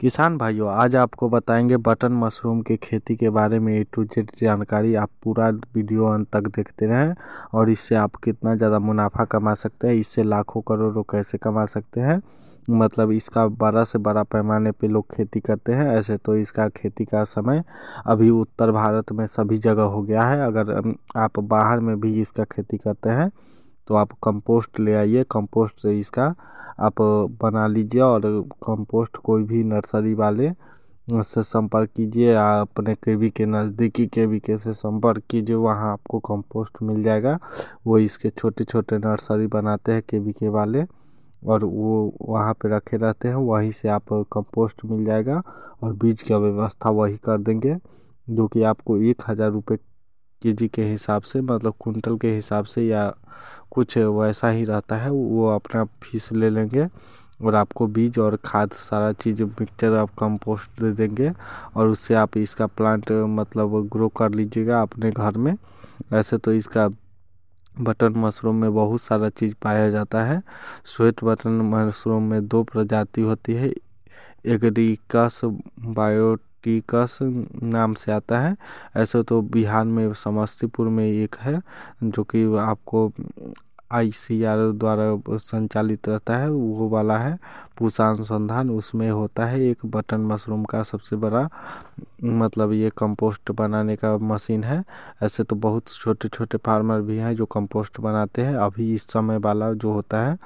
किसान भाइयों, आज आपको बताएंगे बटन मशरूम की खेती के बारे में ए टू जेड जानकारी। आप पूरा वीडियो अंत तक देखते रहें और इससे आप कितना ज़्यादा मुनाफा कमा सकते हैं, इससे लाखों करोड़ों कैसे कमा सकते हैं। मतलब इसका बड़ा से बड़ा पैमाने पे लोग खेती करते हैं। ऐसे तो इसका खेती का समय अभी उत्तर भारत में सभी जगह हो गया है। अगर आप बाहर में भी इसका खेती करते हैं तो आप कंपोस्ट ले आइए, कंपोस्ट से इसका आप बना लीजिए और कंपोस्ट कोई भी नर्सरी वाले से संपर्क कीजिए या अपने केवी के नज़दीकी केवी के से संपर्क कीजिए, वहाँ आपको कंपोस्ट मिल जाएगा। वो इसके छोटे छोटे नर्सरी बनाते हैं केवी के वाले और वो वहाँ पे रखे रहते हैं, वहीं से आप कंपोस्ट मिल जाएगा और बीज का व्यवस्था वही कर देंगे, जो कि आपको 1,000 रुपये केजी के हिसाब से, मतलब कुंटल के हिसाब से या कुछ वैसा ही रहता है। वो अपना फीस ले लेंगे और आपको बीज और खाद सारा चीज़ मिक्सचर आप कंपोस्ट दे देंगे और उससे आप इसका प्लांट मतलब ग्रो कर लीजिएगा अपने घर में। ऐसे तो इसका बटन मशरूम में बहुत सारा चीज़ पाया जाता है। स्वीट बटन मशरूम में 2 प्रजाति होती है, एगरिकस बायोटिकस नाम से आता है। ऐसे तो बिहार में समस्तीपुर में एक है जो कि आपको ICR द्वारा संचालित रहता है, वो वाला है पूषा अनुसंधान, उसमें होता है एक बटन मशरूम का सबसे बड़ा मतलब ये कंपोस्ट बनाने का मशीन है। ऐसे तो बहुत छोटे छोटे फार्मर भी हैं जो कंपोस्ट बनाते हैं। अभी इस समय वाला जो होता है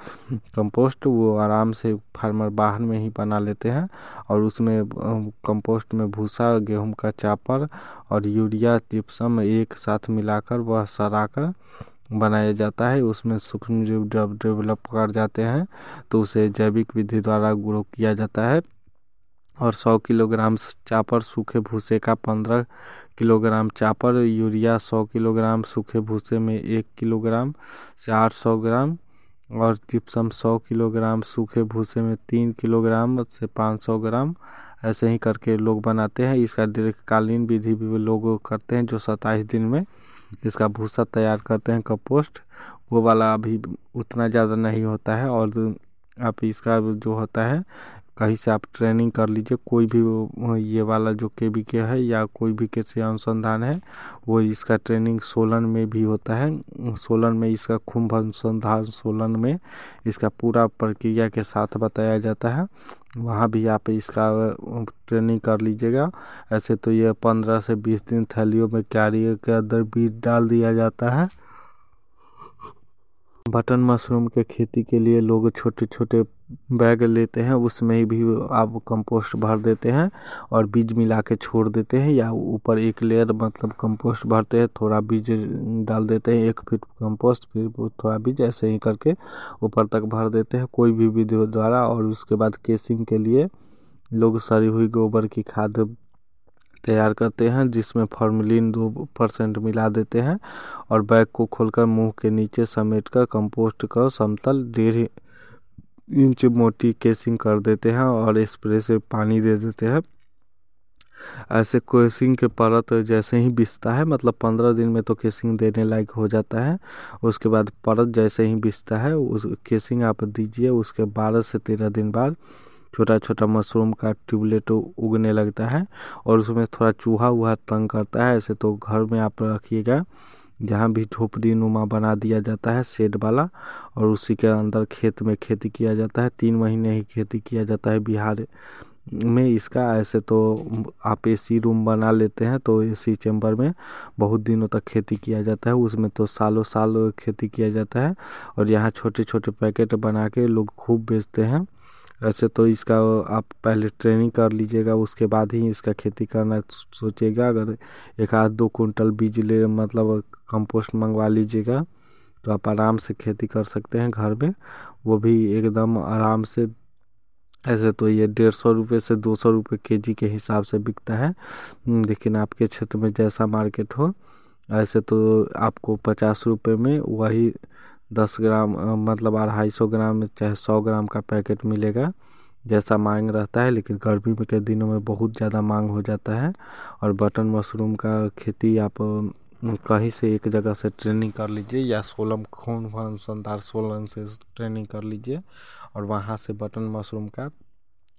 कंपोस्ट, वो आराम से फार्मर बाहर में ही बना लेते हैं और उसमें कंपोस्ट में भूसा, गेहूं का चापर और यूरिया जिप्सम एक साथ मिलाकर वह सड़ाकर बनाया जाता है। उसमें सूक्ष्म जीव जब डेवलप कर जाते हैं तो उसे जैविक विधि द्वारा ग्रो किया जाता है और 100 किलोग्राम चापर सूखे भूसे का 15 किलोग्राम चापर, यूरिया 100 किलोग्राम सूखे भूसे में 1 किलोग्राम से 800 ग्राम और जिप्सम 100 किलोग्राम सूखे भूसे में 3 किलोग्राम से 500 ग्राम, ऐसे ही करके लोग बनाते हैं। इसका दीर्घकालीन विधि भी लोग करते हैं जो 27 दिन में इसका भूसा तैयार करते हैं कंपोस्ट। वो वाला अभी उतना ज़्यादा नहीं होता है और आप इसका जो होता है कहीं से आप ट्रेनिंग कर लीजिए, कोई भी ये वाला जो KVK है या कोई भी कृषि अनुसंधान है, वो इसका ट्रेनिंग सोलन में भी होता है। सोलन में इसका कुंभ अनुसंधान सोलन में इसका पूरा प्रक्रिया के साथ बताया जाता है, वहाँ भी आप इसका ट्रेनिंग कर लीजिएगा। ऐसे तो ये 15 से 20 दिन थैलियों में कैरियर के अंदर बीज डाल दिया जाता है। बटन मशरूम के खेती के लिए लोग छोटे छोटे बैग लेते हैं, उसमें भी आप कंपोस्ट भर देते हैं और बीज मिला के छोड़ देते हैं, या ऊपर एक लेयर मतलब कंपोस्ट भरते हैं, थोड़ा बीज डाल देते हैं, 1 फीट कंपोस्ट फिर थोड़ा बीज, ऐसे ही करके ऊपर तक भर देते हैं कोई भी विधि द्वारा। और उसके बाद केसिंग के लिए लोग सड़ी हुई गोबर की खाद तैयार करते हैं जिसमें फॉर्मेलिन 2% मिला देते हैं और बैग को खोलकर मुंह के नीचे समेटकर कंपोस्ट का समतल 1.5 इंच मोटी केसिंग कर देते हैं और स्प्रे से पानी दे देते हैं। ऐसे केसिंग के परत जैसे ही बिछता है, मतलब 15 दिन में तो केसिंग देने लायक हो जाता है, उसके बाद परत जैसे ही बिछता है उस केसिंग आप दीजिए, उसके 12 से 13 दिन बाद छोटा छोटा मशरूम का ट्यूबलेट उगने लगता है और उसमें थोड़ा चूहा वूहा तंग करता है। ऐसे तो घर में आप रखिएगा जहाँ भी झोपड़ी नुमा बना दिया जाता है शेड वाला, और उसी के अंदर खेत में खेती किया जाता है। 3 महीने ही खेती किया जाता है बिहार में इसका। ऐसे तो आप AC रूम बना लेते हैं तो AC चैम्बर में बहुत दिनों तक खेती किया जाता है, उसमें तो सालों साल खेती किया जाता है और यहाँ छोटे छोटे पैकेट बना के लोग खूब बेचते हैं। ऐसे तो इसका आप पहले ट्रेनिंग कर लीजिएगा, उसके बाद ही इसका खेती करना सोचिएगा। अगर 1-2 कुंटल बीज ले मतलब कंपोस्ट मंगवा लीजिएगा तो आप आराम से खेती कर सकते हैं घर में, वो भी एकदम आराम से। ऐसे तो ये 150 रुपये से 200 रुपये केजी के हिसाब से बिकता है, लेकिन आपके क्षेत्र में जैसा मार्केट हो। ऐसे तो आपको 50 रुपये में वही 10 ग्राम मतलब 250 ग्राम चाहे 100 ग्राम का पैकेट मिलेगा, जैसा मांग रहता है। लेकिन गर्मी में के दिनों में बहुत ज़्यादा मांग हो जाता है और बटन मशरूम का खेती आप कहीं से एक जगह से ट्रेनिंग कर लीजिए या सोलम खून अनुसंधान सोलन से ट्रेनिंग कर लीजिए और वहाँ से बटन मशरूम का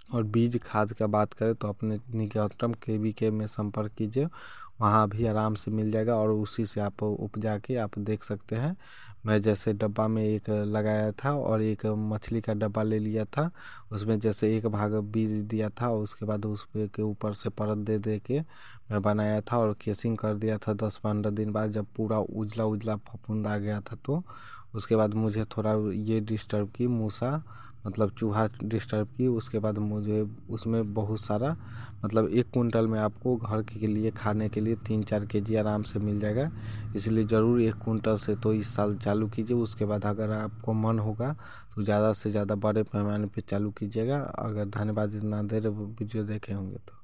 और बीज खाद का बात करें तो अपने निकटतम KVK में संपर्क कीजिए, वहाँ भी आराम से मिल जाएगा और उसी से आप उपजा के आप देख सकते हैं। मैं जैसे डब्बा में एक लगाया था और एक मछली का डब्बा ले लिया था, उसमें जैसे एक भाग बीज दिया था, उसके बाद उस पे के ऊपर से परत दे दे के मैं बनाया था और केसिंग कर दिया था। 10-15 दिन बाद जब पूरा उजला उजला फफूंद आ गया था तो उसके बाद मुझे थोड़ा ये डिस्टर्ब की, मूसा मतलब चूहा डिस्टर्ब की। उसके बाद मुझे उसमें बहुत सारा मतलब 1 कुंटल में आपको घर के लिए खाने के लिए 3-4 केजी आराम से मिल जाएगा। इसलिए ज़रूर 1 कुंटल से तो इस साल चालू कीजिए। उसके बाद अगर आपको मन होगा तो ज़्यादा से ज़्यादा बड़े पैमाने पे चालू कीजिएगा। अगर धन्यवाद, इतना देर वीडियो देखे होंगे तो।